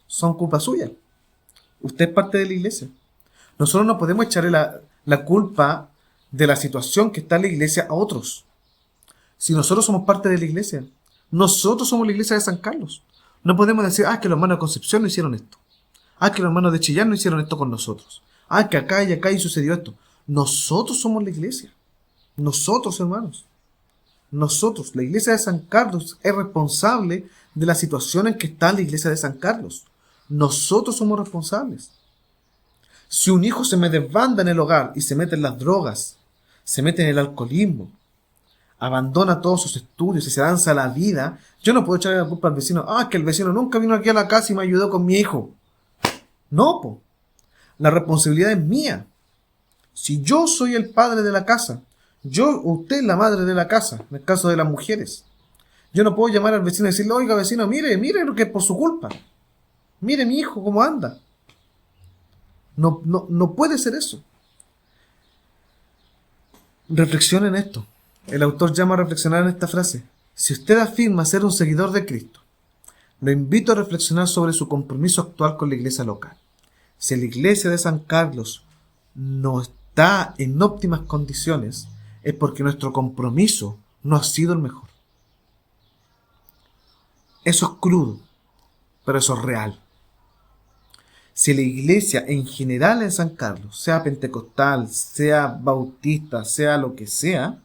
son culpa suya. Usted es parte de la iglesia. Nosotros no podemos echarle la culpa de la situación que está en la iglesia a otros. Si nosotros somos parte de la iglesia, nosotros somos la iglesia de San Carlos. No podemos decir, que los hermanos de Concepción no hicieron esto. Que los hermanos de Chillán no hicieron esto con nosotros. Que acá y acá y sucedió esto. Nosotros somos la iglesia. Nosotros, hermanos. Nosotros, la iglesia de San Carlos, es responsable de la situación en que está la iglesia de San Carlos. Nosotros somos responsables. Si un hijo se me desbanda en el hogar y se mete en las drogas, se mete en el alcoholismo, abandona todos sus estudios y se lanza a la vida, yo no puedo echarle la culpa al vecino. Que el vecino nunca vino aquí a la casa y me ayudó con mi hijo. No, po. La responsabilidad es mía. Si yo soy el padre de la casa, usted es la madre de la casa, en el caso de las mujeres, yo no puedo llamar al vecino y decirle, oiga vecino, mire lo que es por su culpa. Mire mi hijo cómo anda. No puede ser eso. Reflexione en esto. El autor llama a reflexionar en esta frase. Si usted afirma ser un seguidor de Cristo, lo invito a reflexionar sobre su compromiso actual con la iglesia local. Si la iglesia de San Carlos no está en óptimas condiciones, es porque nuestro compromiso no ha sido el mejor. Eso es crudo, pero eso es real. Si la iglesia en general en San Carlos, sea pentecostal, sea bautista, sea lo que sea,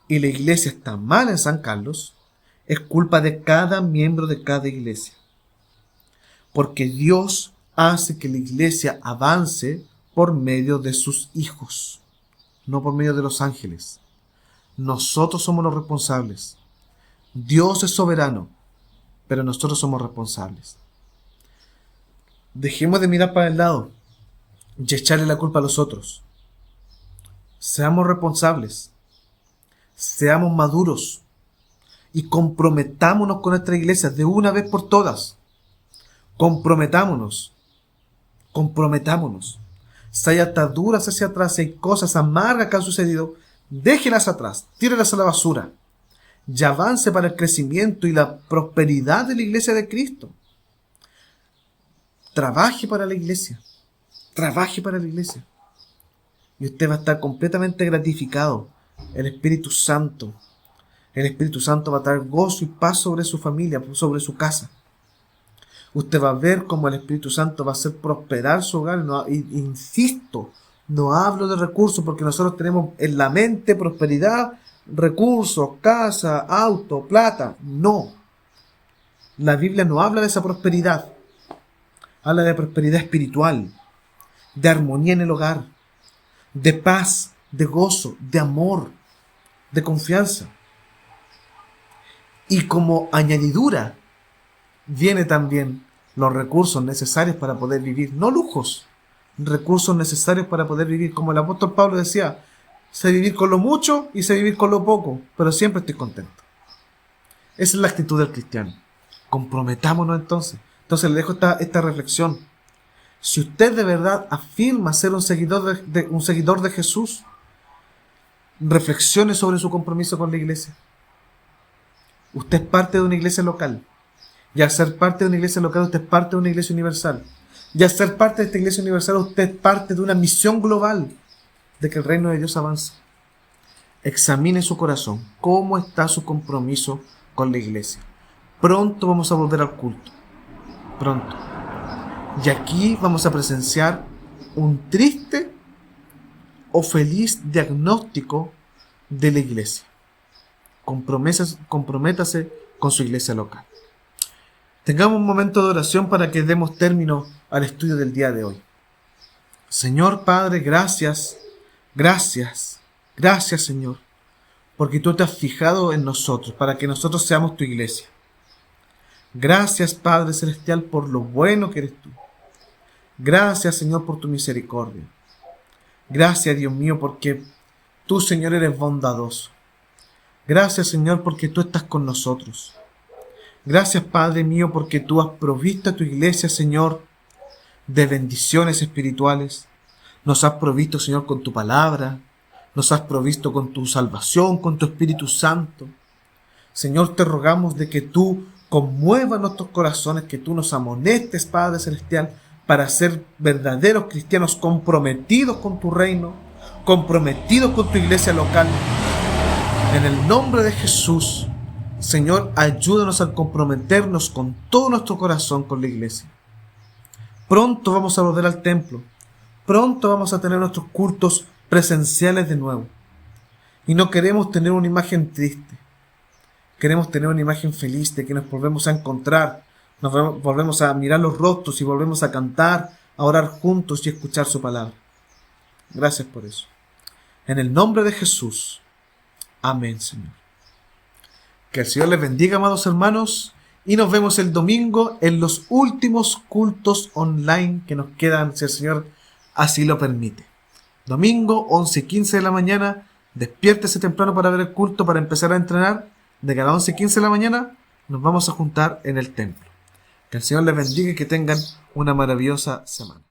y la iglesia está mal en San Carlos, es culpa de cada miembro de cada iglesia. Porque Dios hace que la iglesia avance por medio de sus hijos, no por medio de los ángeles. Nosotros somos los responsables. Dios es soberano, pero nosotros somos responsables. Dejemos de mirar para el lado y echarle la culpa a los otros. Seamos responsables, seamos maduros y comprometámonos con nuestra iglesia de una vez por todas. Comprometámonos. Si hay ataduras hacia atrás, si hay cosas amargas que han sucedido, déjenlas atrás, tírenlas a la basura y avance para el crecimiento y la prosperidad de la iglesia de Cristo. Trabaje para la iglesia. Y usted va a estar completamente gratificado. El Espíritu Santo va a traer gozo y paz sobre su familia, sobre su casa. Usted va a ver cómo el Espíritu Santo va a hacer prosperar su hogar. Insisto, no hablo de recursos porque nosotros tenemos en la mente prosperidad, recursos, casa, auto, plata. No. La Biblia no habla de esa prosperidad. Habla de prosperidad espiritual, de armonía en el hogar, de paz, de gozo, de amor, de confianza. Y como añadidura, viene también los recursos necesarios para poder vivir, no lujos, recursos necesarios para poder vivir. Como el apóstol Pablo decía, sé vivir con lo mucho y sé vivir con lo poco, pero siempre estoy contento. Esa es la actitud del cristiano. Comprometámonos entonces. Entonces le dejo esta reflexión. Si usted de verdad afirma ser un seguidor de Jesús, reflexione sobre su compromiso con la iglesia. Usted es parte de una iglesia local. Y al ser parte de una iglesia local, usted es parte de una iglesia universal. Y al ser parte de esta iglesia universal, usted es parte de una misión global de que el reino de Dios avance. Examine su corazón. ¿Cómo está su compromiso con la iglesia? Pronto vamos a volver al culto. Pronto. Y aquí vamos a presenciar un triste o feliz diagnóstico de la iglesia. Comprométase con su iglesia local. Tengamos un momento de oración para que demos término al estudio del día de hoy. Señor Padre, gracias, Señor, porque tú te has fijado en nosotros, para que nosotros seamos tu iglesia. Gracias, Padre Celestial, por lo bueno que eres tú. Gracias, Señor, por tu misericordia. Gracias, Dios mío, porque tú, Señor, eres bondadoso. Gracias, Señor, porque tú estás con nosotros. Gracias, Padre mío, porque tú has provisto a tu iglesia, Señor, de bendiciones espirituales. Nos has provisto, Señor, con tu palabra. Nos has provisto con tu salvación, con tu Espíritu Santo. Señor, te rogamos de que tú conmueva nuestros corazones, que tú nos amonestes, Padre Celestial, para ser verdaderos cristianos comprometidos con tu reino, comprometidos con tu iglesia local. En el nombre de Jesús, Señor, ayúdanos a comprometernos con todo nuestro corazón con la iglesia. Pronto vamos a volver al templo. Pronto vamos a tener nuestros cultos presenciales de nuevo. Y no queremos tener una imagen triste. Queremos tener una imagen feliz de que nos volvemos a encontrar, nos volvemos a mirar los rostros y volvemos a cantar, a orar juntos y escuchar su palabra. Gracias por eso. En el nombre de Jesús. Amén, Señor. Que el Señor les bendiga, amados hermanos, y nos vemos el domingo en los últimos cultos online que nos quedan, si el Señor así lo permite. Domingo, 11:15 de la mañana, despiértese temprano para ver el culto, para empezar a entrenar. De cada 11:15 de la mañana nos vamos a juntar en el templo. Que el Señor les bendiga y que tengan una maravillosa semana.